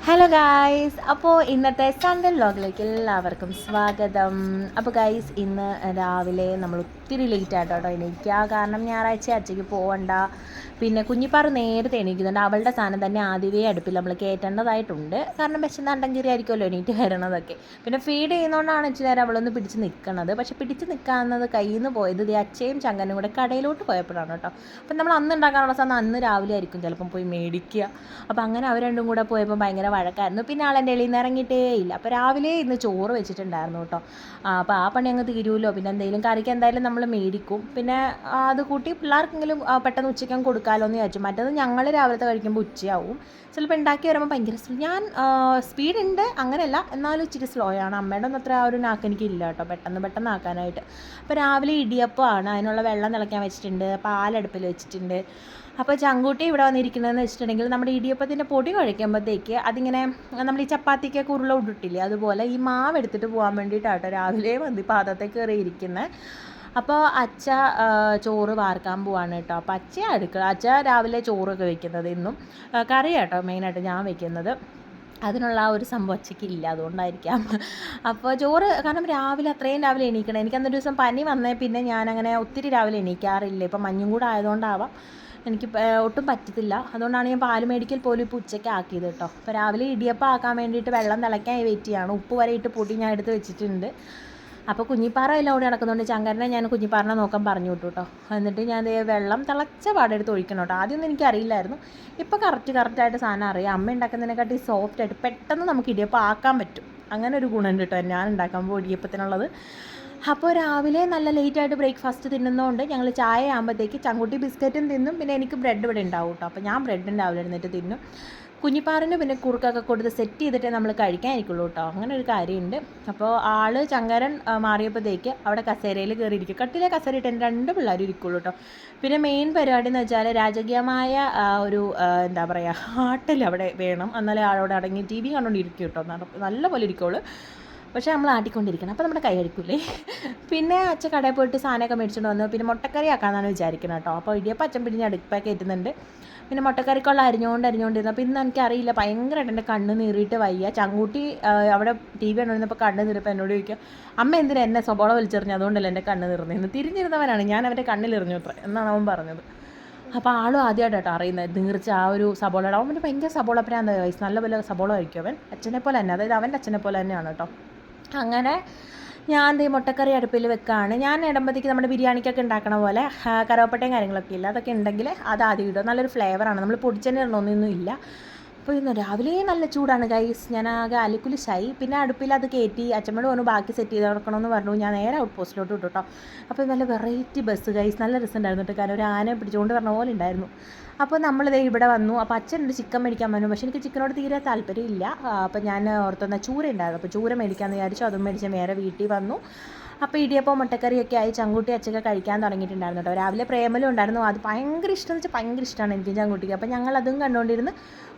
Hello guys, അപ്പോൾ ഇന്നത്തെ Sunday വ്ലോഗിലേക്ക് എല്ലാവർക്കും സ്വാഗതം. അപ്പോൾ ഗായ്സ്, ഇന്ന് രാവിലെ നമ്മൾ ഒത്തിരി ലേറ്റ് ആയിട്ടോ എണീക്കുക. കാരണം ഞായറാഴ്ച അച്ഛയ്ക്ക് പോകണ്ട. പിന്നെ കുഞ്ഞിപ്പാറ് നേരത്തെ എണീക്കുന്നുണ്ട്. അവളുടെ സാധനം തന്നെ ആദ്യമേ അടുപ്പിൽ നമ്മൾ കയറ്റേണ്ടതായിട്ടുണ്ട്. കാരണം വിശന്നാണ്ടം കയറി ആയിരിക്കുമല്ലോ എണീറ്റ് വരണതൊക്കെ. പിന്നെ ഫീഡ് ചെയ്യുന്നതുകൊണ്ടാണ് ഇച്ചിരി നേരം അവളൊന്ന് പിടിച്ച് നിൽക്കുന്നത്. പക്ഷേ പിടിച്ച് നിൽക്കാവുന്നത് കയ്യിൽ നിന്ന് പോയത് അച്ഛയും ചങ്കനും കൂടെ കടയിലോട്ട് പോയപ്പോഴാണ് കേട്ടോ. അപ്പം നമ്മൾ അന്ന് ഉണ്ടാക്കാനുള്ള സാധനം അന്ന് രാവിലെ ആയിരിക്കും ചിലപ്പം പോയി മേടിക്കുക. അപ്പോൾ അങ്ങനെ അവർ രണ്ടും കൂടെ പോയപ്പോൾ ഭയങ്കര വഴക്കായിരുന്നു. പിന്നെ ആളെൻ്റെ എളിയിൽ നിന്ന് ഇറങ്ങിയിട്ടേ ഇല്ല. അപ്പോൾ രാവിലെ ഇന്ന് ചോറ് വെച്ചിട്ടുണ്ടായിരുന്നു കേട്ടോ. അപ്പോൾ ആ പണി അങ്ങ് തീരുമല്ലോ. പിന്നെ എന്തെങ്കിലും കറിക്ക് എന്തായാലും നമ്മൾ മേടിക്കും. പിന്നെ അത് കൂട്ടി പിള്ളേർക്കെങ്കിലും പെട്ടെന്ന് ഉച്ചയ്ക്കും കൊടുക്കാമല്ലോ എന്ന് വിചാരിച്ചു. മറ്റേത് ഞങ്ങൾ രാവിലത്തെ കഴിക്കുമ്പോൾ ഉച്ചയാവും. ചിലപ്പോൾ ഉണ്ടാക്കി വരുമ്പോൾ ഭയങ്കര ഞാൻ സ്പീഡുണ്ട് അങ്ങനെയല്ല, എന്നാലും ഇച്ചിരി സ്ലോ ആണ്. അമ്മയുടെ ഒന്നും അത്ര ആ ഒരു നാക്ക് എനിക്കില്ല കേട്ടോ, പെട്ടെന്ന് ആക്കാനായിട്ട്. അപ്പോൾ രാവിലെ ഇടിയപ്പമാണ്, അതിനുള്ള വെള്ളം തിളയ്ക്കാൻ വെച്ചിട്ടുണ്ട്, പാലടുപ്പിൽ വെച്ചിട്ടുണ്ട്. അപ്പോൾ ചങ്കൂട്ടി ഇവിടെ വന്നിരിക്കുന്നതെന്ന് വെച്ചിട്ടുണ്ടെങ്കിൽ നമ്മുടെ ഇടിയപ്പത്തിൻ്റെ പൊടി കുഴയ്ക്കുമ്പോഴത്തേക്ക് അതിങ്ങനെ നമ്മൾ ഈ ചപ്പാത്തിക്കൊക്കെ ഉരുള ഇട്ടിട്ടില്ലേ, അതുപോലെ ഈ മാവ് എടുത്തിട്ട് പോകാൻ വേണ്ടിയിട്ടാട്ടോ രാവിലെ വന്ന് പാത്രത്തേക്ക് കയറിയിരിക്കുന്നത്. അപ്പോൾ അച്ഛ ചോറ് വാർക്കാൻ പോവാണ് കേട്ടോ. അപ്പോൾ അച്ഛ രാവിലെ ചോറൊക്കെ വെക്കുന്നത് ഇന്നും കറി കേട്ടോ മെയിനായിട്ട് ഞാൻ വെക്കുന്നത്. അതിനുള്ള ആ ഒരു സംഭവം അച്ഛയ്ക്കില്ല, അതുകൊണ്ടായിരിക്കാം. അപ്പോൾ ചോറ് കാരണം അത്രയും രാവിലെ എണീക്കണം. എനിക്കന്നൊരു ദിവസം പനി വന്നേ പിന്നെ ഞാനങ്ങനെ ഒത്തിരി രാവിലെ എണീക്കാറില്ല. ഇപ്പം മഞ്ഞും കൂടെ ആയതുകൊണ്ടാവാം എനിക്ക് ഒട്ടും പറ്റത്തില്ല. അതുകൊണ്ടാണ് ഞാൻ പാല് മേടിക്കൽ പോലും ഇപ്പോൾ ഉച്ചയ്ക്ക് ആക്കിയത് കേട്ടോ. അപ്പോൾ രാവിലെ ഇടിയപ്പം ആക്കാൻ വേണ്ടിയിട്ട് വെള്ളം തിളയ്ക്കാൻ വെയിറ്റ് ചെയ്യാണ്. ഉപ്പ് വരെ ഇട്ട് പൊടി ഞാൻ എടുത്ത് വെച്ചിട്ടുണ്ട്. അപ്പോൾ കുഞ്ഞിപ്പാറ എല്ലാം ഓടി നടക്കുന്നുണ്ട്. ചങ്കരനെ ഞാൻ കുഞ്ഞിപ്പാറിനെ നോക്കാൻ പറഞ്ഞു വിട്ടു കേട്ടോ. എന്നിട്ട് ഞാൻ വെള്ളം തിളച്ച പാടെടുത്ത് ഒഴിക്കണം കേട്ടോ. ആദ്യമൊന്നും എനിക്കറിയില്ലായിരുന്നു. ഇപ്പോൾ കറക്റ്റായിട്ട് സാധനം അറിയാം. അമ്മ ഉണ്ടാക്കുന്നതിനെക്കാട്ടി സോഫ്റ്റായിട്ട് പെട്ടെന്ന് നമുക്ക് ഇടിയപ്പം ആക്കാൻ പറ്റും. അങ്ങനെ ഒരു ഗുണമുണ്ട് കേട്ടോ ഞാൻ ഉണ്ടാക്കുമ്പോൾ ഇടിയപ്പത്തിനുള്ളത്. അപ്പോൾ രാവിലെ നല്ല ലേറ്റായിട്ട് ബ്രേക്ക്ഫാസ്റ്റ് തിന്നുന്നതുകൊണ്ട് ഞങ്ങൾ ചായ ആകുമ്പോഴത്തേക്ക് ചങ്കുട്ടി ബിസ്ക്കറ്റും തിന്നും. പിന്നെ എനിക്ക് ബ്രെഡ് ഇവിടെ ഉണ്ടാവും കേട്ടോ. അപ്പോൾ ഞാൻ ബ്രെഡും രാവിലെ എഴുന്നേറ്റ് തിന്നും. കുഞ്ഞിപ്പാറിന് പിന്നെ കുറുക്കൊക്കെ കൊടുത്ത് സെറ്റ് ചെയ്തിട്ടേ നമ്മൾ കഴിക്കാനിരിക്കുള്ളൂ കേട്ടോ. അങ്ങനെ ഒരു കാര്യമുണ്ട്. അപ്പോൾ ചങ്കരൻ മാറിയപ്പോഴത്തേക്ക് അവിടെ കസേരയിൽ കയറിയിരിക്കും. കട്ടിലെ കസേര ഇട്ട് എൻ്റെ 2 പിള്ളേരും ഇരിക്കുള്ളൂ കേട്ടോ. പിന്നെ മെയിൻ പരിപാടി എന്ന് വെച്ചാൽ രാജകീയമായ ഒരു എന്താ പറയുക ആട്ടിൽ അവിടെ വേണം. എന്നാലേ ആളോട് അടങ്ങി TV കണ്ടുകൊണ്ടിരിക്കും കേട്ടോ. നല്ല പോലെ ഇരിക്കുള്ളൂ. പക്ഷേ നമ്മൾ ആട്ടിക്കൊണ്ടിരിക്കണം, അപ്പോൾ നമ്മുടെ കൈ കഴിക്കൂലേ. പിന്നെ അച്ഛൻ കടയിൽ പോയിട്ട് സാധനമൊക്കെ മേടിച്ചുകൊണ്ട് വന്നു. പിന്നെ മുട്ടക്കറി ആക്കാമെന്നാണ് വിചാരിക്കുന്നത് കേട്ടോ. അപ്പോൾ ഇടിയപ്പം അച്ഛൻ പിടിഞ്ഞ് അടുപ്പൊക്കെ കയറ്റുന്നുണ്ട്. പിന്നെ മുട്ടക്കറിക്കുള്ള അരിഞ്ഞുകൊണ്ടിരുന്നു. അപ്പോൾ ഇന്ന് എനിക്കറിയില്ല, ഭയങ്കരമായിട്ട് എൻ്റെ കണ്ണ് നീറിയിട്ട് വയ്യ. ചങ്കൂട്ടി അവിടെ TV കണ്ടുകൊണ്ടിരുന്നപ്പോൾ കണ്ണ് നീറിയപ്പോൾ എന്നോട് ചോദിക്കുക, അമ്മ എന്തിനാ എന്നെ സ്വഭാവ വലിച്ചെറിഞ്ഞു, അതുകൊണ്ടല്ല എൻ്റെ കണ്ണ് നീറുന്നതെന്ന്. തിരിഞ്ഞിരുന്നവനാണ്, ഞാൻ അവൻ്റെ കണ്ണിലെറിഞ്ഞു അത്ര എന്നാണ് അവൻ പറഞ്ഞത്. അപ്പോൾ ആളും ആദ്യമായിട്ടോ അറിയുന്നത് നീർച്ച ആ ഒരു സബോളയുടെ. അവൻ ഭയങ്കര സബോള പ്രാന്ത വയസ്സ്, നല്ല പോലെ സബോള കഴിക്കും അവൻ. അച്ഛനെ പോലെ തന്നെ, അതായത് അവൻ്റെ അച്ഛനെ പോലെ തന്നെയാണ് കേട്ടോ. അങ്ങനെ ഞാൻ മുട്ടക്കറി അടുപ്പിൽ വെക്കുകയാണ്. ഞാൻ ഇടുമ്പോഴത്തേക്ക് നമ്മുടെ ബിരിയാണിക്കൊക്കെ ഉണ്ടാക്കണ പോലെ കറുവപ്പട്ടയും കാര്യങ്ങളൊക്കെ ഇല്ല, അതൊക്കെ ഉണ്ടെങ്കിൽ അത് ആദ്യം ഇടുക. നല്ലൊരു ഫ്ലേവറാണ്. നമ്മൾ പൊടിച്ചെന്നെ ഇടണമെന്നൊന്നും ഇല്ല. അപ്പോൾ ഇന്ന് രാവിലെ നല്ല ചൂടാണ് ഗൈസ്. ഞാൻ ആകെ അലിക്കുലിശായി. പിന്നെ അടുപ്പിൽ അത് കയറ്റി അച്ഛമ്മയോട് പറഞ്ഞു ബാക്കി സെറ്റ് ചെയ്ത് കൊടുക്കണമെന്ന് പറഞ്ഞു. ഞാൻ നേരെ ഔട്ട് പോസ്റ്റിലോട്ട് വിട്ടു കേട്ടോ. അപ്പോൾ നല്ല വെറൈറ്റി ബസ് ഗൈസ്, നല്ല രസമുണ്ടായിരുന്നു കേട്ടോ. കാരണം ഒരു ആന പിടിച്ചുകൊണ്ട് പറഞ്ഞ പോലെ ഉണ്ടായിരുന്നു. അപ്പോൾ നമ്മളിതേ ഇവിടെ വന്നു. അപ്പോൾ അച്ഛനൊരു ചിക്കൻ മേടിക്കാൻ വന്നു. പക്ഷേ എനിക്ക് ചിക്കനോട് തീരെ താല്പര്യമില്ല. അപ്പോൾ ഞാൻ ഓർത്തുന്ന ചൂര ഉണ്ടായിരുന്നു. അപ്പോൾ ചൂര മേടിക്കാമെന്ന് വിചാരിച്ചു. അതും മേടിച്ച് നേരെ വീട്ടിൽ വന്നു. അപ്പോൾ ഇടിയപ്പം മുട്ടക്കറിയൊക്കെ ആയി. ചങ്കൂട്ടി അച്ഛക്കെ കഴിക്കാൻ തുടങ്ങിയിട്ടുണ്ടായിരുന്നു കേട്ടോ. രാവിലെ പ്രേമലും ഉണ്ടായിരുന്നു. അത് ഭയങ്കര ഇഷ്ടമെന്ന് വെച്ചാൽ ഭയങ്കര ഇഷ്ടമാണ് എനിക്ക് ചങ്കൂട്ടിക്ക്. അപ്പോൾ ഞങ്ങളതും കണ്ടുകൊണ്ടിരുന്ന്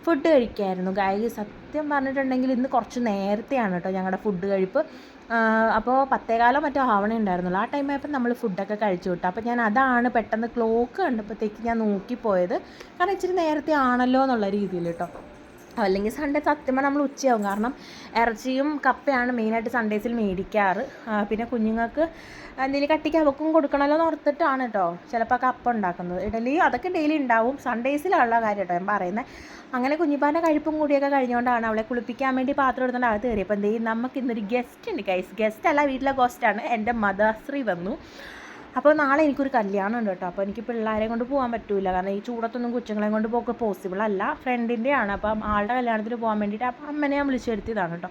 ഫുഡ് കഴിക്കുമായിരുന്നു. ഗായ് സത്യം പറഞ്ഞിട്ടുണ്ടെങ്കിൽ ഇന്ന് കുറച്ച് നേരത്തെയാണ് കേട്ടോ ഞങ്ങളുടെ ഫുഡ് കഴിപ്പ്. അപ്പോൾ 10:15 മറ്റോ ആവണേ ഉണ്ടായിരുന്നുള്ളൂ. ആ ടൈമായപ്പോൾ നമ്മൾ ഫുഡൊക്കെ കഴിച്ചു വിട്ടു. അപ്പോൾ ഞാൻ അതാണ് പെട്ടെന്ന് ക്ലോക്ക് കണ്ടപ്പോഴത്തേക്ക് ഞാൻ നോക്കിപ്പോയത്. കാരണം ഇച്ചിരി നേരത്തെ ആണല്ലോ എന്നുള്ള രീതിയിൽ കേട്ടോ. അല്ലെങ്കിൽ സൺഡേ സത്യം നമ്മൾ ഉച്ചയാവും. കാരണം ഇറച്ചിയും കപ്പയാണ് മെയിനായിട്ട് സൺഡേസിൽ മേടിക്കാറ്. പിന്നെ കുഞ്ഞുങ്ങൾക്ക് എന്തെങ്കിലും കട്ടിക്ക് അവക്കും കൊടുക്കണമല്ലോ എന്ന് ഓർത്തിട്ടാണ് കേട്ടോ ചിലപ്പോൾ കപ്പ ഉണ്ടാക്കുന്നത്. ഇഡലി അതൊക്കെ ഡെയിലി ഉണ്ടാവും, സൺഡേസിലുള്ള കാര്യം കേട്ടോ ഞാൻ പറയുന്നത്. അങ്ങനെ കുഞ്ഞിപ്പാൻ്റെ കഴിപ്പും കൂടിയൊക്കെ കഴിഞ്ഞുകൊണ്ടാണ് അവളെ കുളിപ്പിക്കാൻ വേണ്ടി പാത്രം എടുത്തുകൊണ്ട് അകത്ത് കയറി. അപ്പോൾ എന്തെങ്കിലും നമുക്ക് ഇന്നൊരു ഗസ്റ്റ് ഉണ്ട് ഗൈസ്. ഗസ്റ്റ് അല്ല, വീട്ടിലെ ഗസ്റ്റാണ്. എൻ്റെ മദർശ്രീ വന്നു. അപ്പോൾ നാളെ എനിക്കൊരു കല്യാണം ഉണ്ട് കേട്ടോ. അപ്പോൾ എനിക്ക് പിള്ളേരെ കൊണ്ട് പോകാൻ പറ്റില്ല. കാരണം ഈ ചൂടത്തൊന്നും കൊച്ചുങ്ങളെ കൊണ്ട് പോക്ക് പോസിബിൾ അല്ല. ഫ്രണ്ടിൻ്റെയാണ്. അപ്പം ആളുടെ കല്യാണത്തിന് പോകാൻ വേണ്ടിയിട്ട് അപ്പം അമ്മനെ ഞാൻ വിളിച്ചു വരുത്തിയതാണ് കേട്ടോ.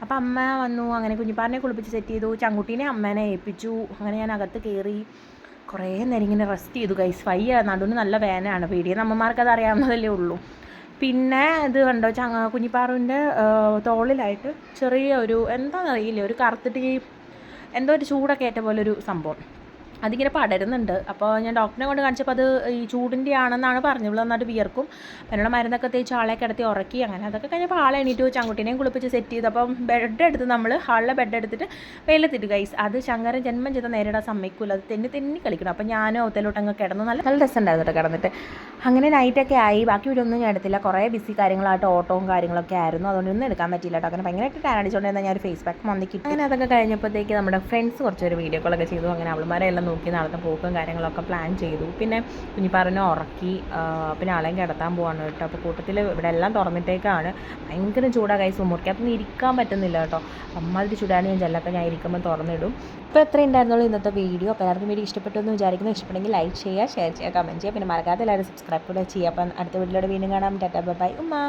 അപ്പം അമ്മ വന്നു. അങ്ങനെ കുഞ്ഞിപ്പാറിനെ കുളിപ്പിച്ച് സെറ്റ് ചെയ്തു. ചങ്കുട്ടീനെ അമ്മേനെ ഏൽപ്പിച്ചു. അങ്ങനെ ഞാൻ അകത്ത് കയറി കുറേ നേരം ഇങ്ങനെ റെസ്റ്റ് ചെയ്തു ഗൈസ്. നടുവിന് നല്ല വേദനയാണ്. പേടിയെന്ന് അമ്മമാർക്ക് അത് അറിയാവുന്നതല്ലേ ഉള്ളൂ. പിന്നെ ഇത് കണ്ടോ കുഞ്ഞിപ്പാറുവിൻ്റെ തോളിലായിട്ട് ചെറിയ ഒരു എന്താണെന്നറിയില്ല, ഒരു കറുത്തിട്ട് എന്തോ ഒരു ചൂടൊക്കെ ഏറ്റ പോലെ ഒരു സംഭവം. അതിങ്ങനെ പടരുന്നുണ്ട്. അപ്പോൾ ഞാൻ ഡോക്ടറിനെ കൊണ്ട് കാണിച്ചപ്പോൾ അത് ഈ ചൂടിൻ്റെ ആണെന്നാണ് പറഞ്ഞത്. ഇവിടെ നന്നായിട്ട് വിയർക്കും. അതിനുള്ള മരുന്നൊക്കെ തേച്ച് ആളെ കിടത്തി ഉറക്കി. അങ്ങനെ അതൊക്കെ കഴിഞ്ഞപ്പോൾ ആളെ എണീറ്റ് വെച്ച് ചങ്കുട്ടീനെയും കുളിപ്പിച്ച് സെറ്റ് ചെയ്തു. അപ്പം ബെഡ് എടുത്ത് നമ്മൾ ഹാളിലെ ബെഡ് എടുത്തിട്ട് വെയിലത്തിട്ട് ഗൈസ്. അത് ശങ്കരൻ ജന്മം ചെയ്ത നേരിടാൻ സമ്മതിക്കില്ല. അത് തെന്നി കളിക്കണം. അപ്പോൾ ഞാനും ഒത്തലോട്ട് അങ്ങ് കിടന്നു. നല്ല രസമുണ്ടായിരുന്നു കേട്ടോ കിടന്നിട്ട്. അങ്ങനെ നൈറ്റൊക്കെ ആയി. ബാക്കി വീഡിയോ ഒന്നും ഞാൻ എടുത്തില്ല. കുറേ ബിസി കാര്യങ്ങളായിട്ട് ഓട്ടവും കാര്യങ്ങളൊക്കെ ആയിരുന്നു. അതുകൊണ്ട് ഒന്നും എടുക്കാൻ പറ്റില്ല കേട്ടോ. അങ്ങനെ ഭയങ്കരമായിട്ട് ടാനടിച്ചുകൊണ്ടിരുന്നാൽ ഞാൻ ഒരു ഫേസ് പാക്ക് വന്നിട്ട് അങ്ങനെ അതൊക്കെ കഴിഞ്ഞപ്പോഴത്തേക്ക് നമ്മുടെ ഫ്രണ്ട്സ് കുറച്ചൊരു വീഡിയോ കോളൊക്കെ ചെയ്തു. അങ്ങനെ അവളുമാരെല്ലാം നോക്കി നാളത്തെ പോക്കും കാര്യങ്ങളൊക്കെ പ്ലാൻ ചെയ്തു. പിന്നെ കുഞ്ഞിപ്പാറിനെ ഉറക്കി. പിന്നെ ആളെയും കിടത്താൻ പോവാണ് കേട്ടോ. അപ്പോൾ കൂട്ടത്തിൽ ഇവിടെ എല്ലാം തുറന്നിട്ടേക്കാണ്. ഭയങ്കര ചൂടാണ് കൈസ്. മുറിക്കകത്തൊന്നും ഇരിക്കാൻ പറ്റുന്നില്ല കേട്ടോ. അമ്മാതിരി ചൂടാണ്. ഞാൻ ജെല്ലൊക്കെ ഞാൻ ഇരിക്കുമ്പോൾ തുറന്നിടും. ഇപ്പോൾ എത്ര ഉണ്ടായിരുന്നുള്ളൂ ഇന്നത്തെ വീഡിയോ. അപ്പോൾ എല്ലാവർക്കും വീഡിയോ ഇഷ്ടപ്പെട്ടു എന്ന് വിചാരിക്കുന്നു. ഇഷ്ടപ്പെട്ടെങ്കിൽ ലൈക്ക് ചെയ്യുക, ഷെയർ ചെയ്യുക, കമൻറ്റ് ചെയ്യുക. പിന്നെ മറക്കാതെ എല്ലാവരും സബ്സ്ക്രൈബ് കൂടെ ചെയ്യുക. അപ്പം അടുത്ത വീഡിയോയുടെ വീണ്ടും കാണാം. ടാറ്റാ ബൈ ബൈ ഉമ്മ.